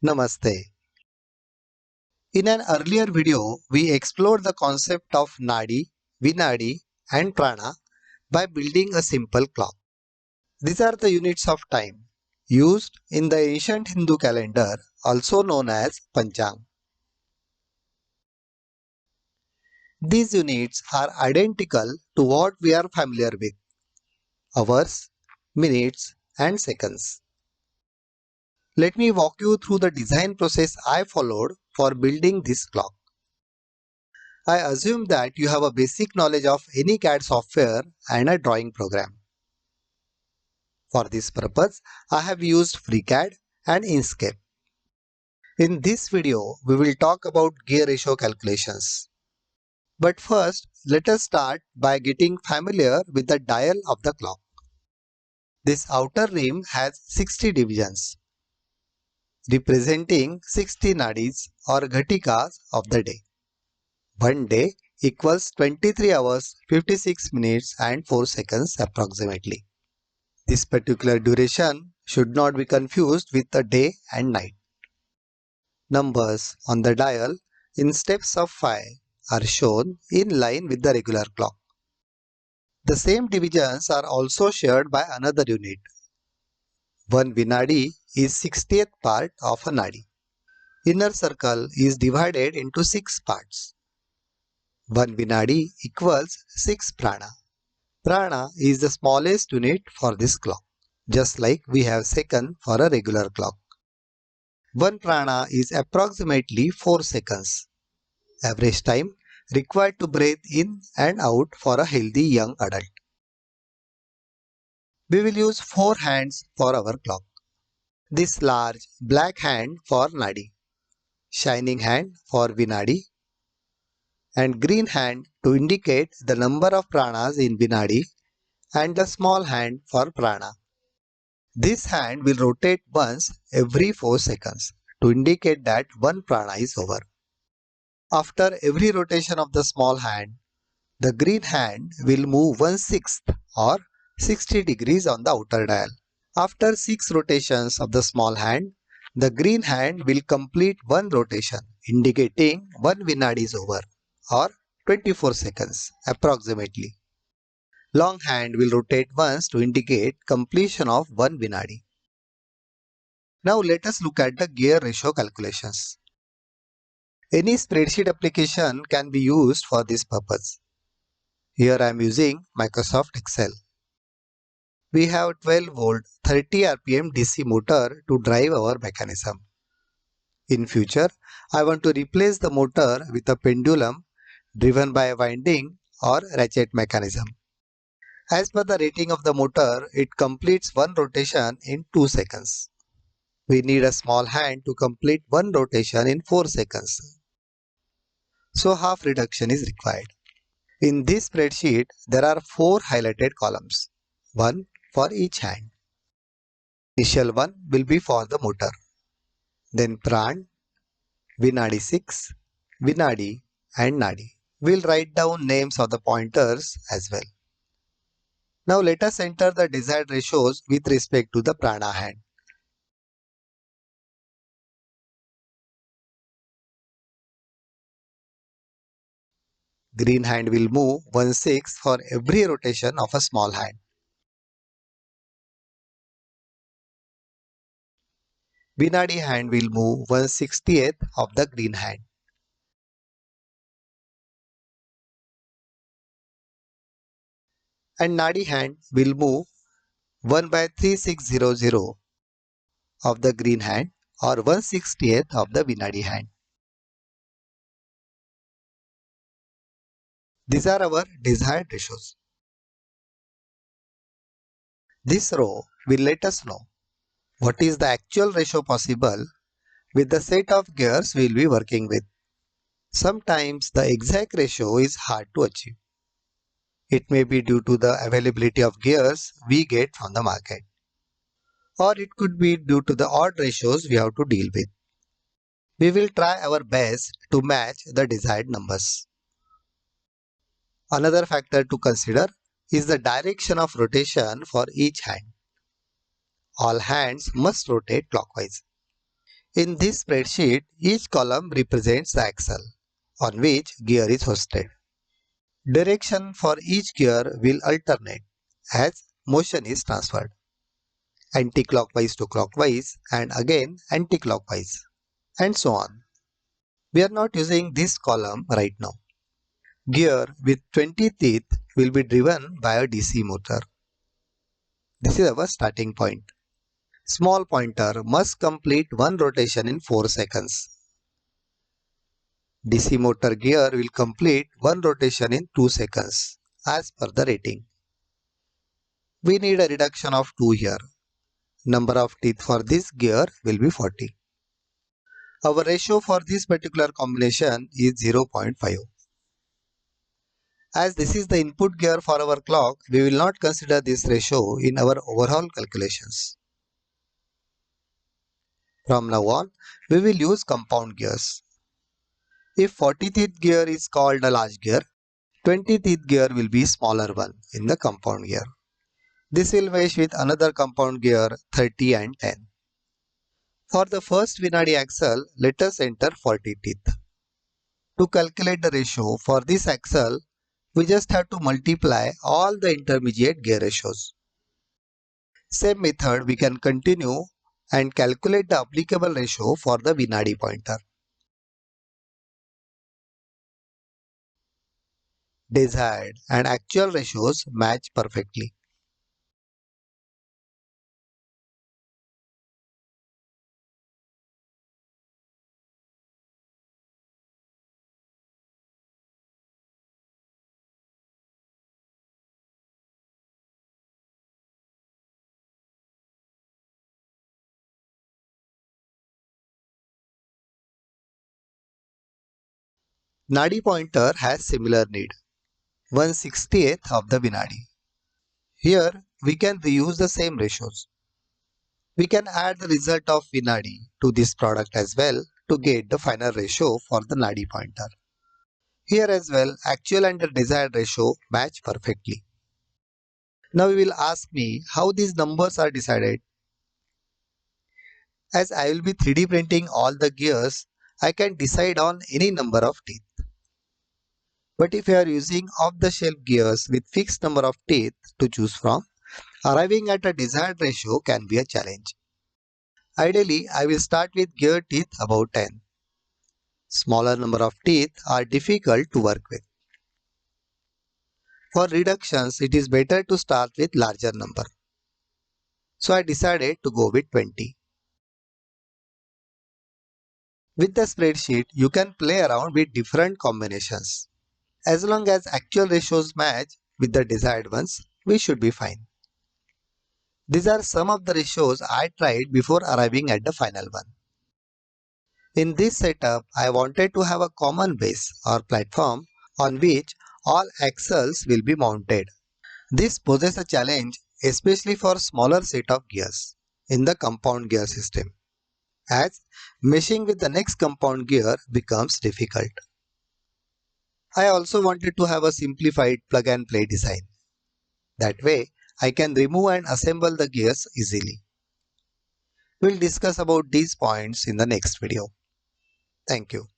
Namaste. In an earlier video, we explored the concept of Nadi, Vinadi and Prana by building a simple clock. These are the units of time used in the ancient Hindu calendar, also known as Panchang. These units are identical to what we are familiar with: hours, minutes and seconds. Let me walk you through the design process I followed for building this clock. I assume that you have a basic knowledge of any CAD software and a drawing program. For this purpose, I have used FreeCAD and Inkscape. In this video, we will talk about gear ratio calculations. But first, let us start by getting familiar with the dial of the clock. This outer rim has 60 divisions, representing 60 nadis or ghatikas of the day. One day equals 23 hours, 56 minutes and 4 seconds approximately. This particular duration should not be confused with the day and night. Numbers on the dial in steps of 5 are shown in line with the regular clock. The same divisions are also shared by another unit. 1 Vinadi is 60th part of a Nadi. Inner circle is divided into 6 parts. 1 Vinadi equals 6 Prana. Prana is the smallest unit for this clock, just like we have second for a regular clock. 1 Prana is approximately 4 seconds. Average time required to breathe in and out for a healthy young adult. We will use 4 hands for our clock. This large black hand for Nadi, shining hand for Vinadi, and green hand to indicate the number of pranas in Vinadi, and the small hand for Prana. This hand will rotate once every 4 seconds to indicate that one prana is over. After every rotation of the small hand, the green hand will move 1/6 or 60 degrees on the outer dial. After 6 rotations of the small hand, the green hand will complete one rotation, indicating one vinadi is over, or 24 seconds approximately. Long hand will rotate once to indicate completion of one vinadi. Now let us look at the gear ratio calculations. Any spreadsheet application can be used for this purpose. Here I am using Microsoft Excel. We have 12 volt 30 rpm DC motor to drive our mechanism. In future, I want to replace the motor with a pendulum driven by a winding or ratchet mechanism. As per the rating of the motor, it completes one rotation in 2 seconds. We need a small hand to complete one rotation in 4 seconds. So half reduction is required. In this spreadsheet, there are 4 highlighted columns, one for each hand. Initial one will be for the motor. Then Pran, Vinadi 6, Vinadi and Nadi. We'll write down names of the pointers as well. Now let us enter the desired ratios with respect to the Prana hand. Green hand will move 1/6 for every rotation of a small hand. Vinadi hand will move 1/60th of the green hand. And Nadi hand will move 1/3600 of the green hand or 1/60th of the Vinadi hand. These are our desired ratios. This row will let us know what is the actual ratio possible with the set of gears we will be working with. Sometimes the exact ratio is hard to achieve. It may be due to the availability of gears we get from the market, or it could be due to the odd ratios we have to deal with. We will try our best to match the desired numbers. Another factor to consider is the direction of rotation for each hand. All hands must rotate clockwise. In this spreadsheet, each column represents the axle on which gear is hosted. Direction for each gear will alternate as motion is transferred, anti-clockwise to clockwise and again anti-clockwise, and so on. We are not using this column right now. Gear with 20 teeth will be driven by a DC motor. This is our starting point. Small pointer must complete one rotation in 4 seconds. DC motor gear will complete one rotation in 2 seconds as per the rating. We need a reduction of 2 here. Number of teeth for this gear will be 40. Our ratio for this particular combination is 0.5. As this is the input gear for our clock, we will not consider this ratio in our overall calculations. From now on, we will use compound gears. If 40 teeth gear is called a large gear, 20 teeth gear will be smaller one in the compound gear. This will mesh with another compound gear 30 and 10. For the first Vinadi axle, let us enter 40 teeth. To calculate the ratio for this axle, we just have to multiply all the intermediate gear ratios. Same method we can continue and calculate the applicable ratio for the Vinadi pointer. Desired and actual ratios match perfectly. Nadi pointer has similar need, 1/60th of the Vinadi. Here we can reuse the same ratios. We can add the result of Vinadi to this product as well to get the final ratio for the Nadi pointer. Here as well, actual and the desired ratio match perfectly. Now you will ask me how these numbers are decided. As I will be 3D printing all the gears, I can decide on any number of teeth. But if you are using off-the-shelf gears with fixed number of teeth to choose from, arriving at a desired ratio can be a challenge. Ideally, I will start with gear teeth about 10. Smaller number of teeth are difficult to work with. For reductions, it is better to start with larger number. So I decided to go with 20. With the spreadsheet, you can play around with different combinations. As long as actual ratios match with the desired ones, we should be fine. These are some of the ratios I tried before arriving at the final one. In this setup, I wanted to have a common base or platform on which all axles will be mounted. This poses a challenge especially for smaller set of gears in the compound gear system, as meshing with the next compound gear becomes difficult. I also wanted to have a simplified plug and play design. That way, I can remove and assemble the gears easily. We'll discuss about these points in the next video. Thank you.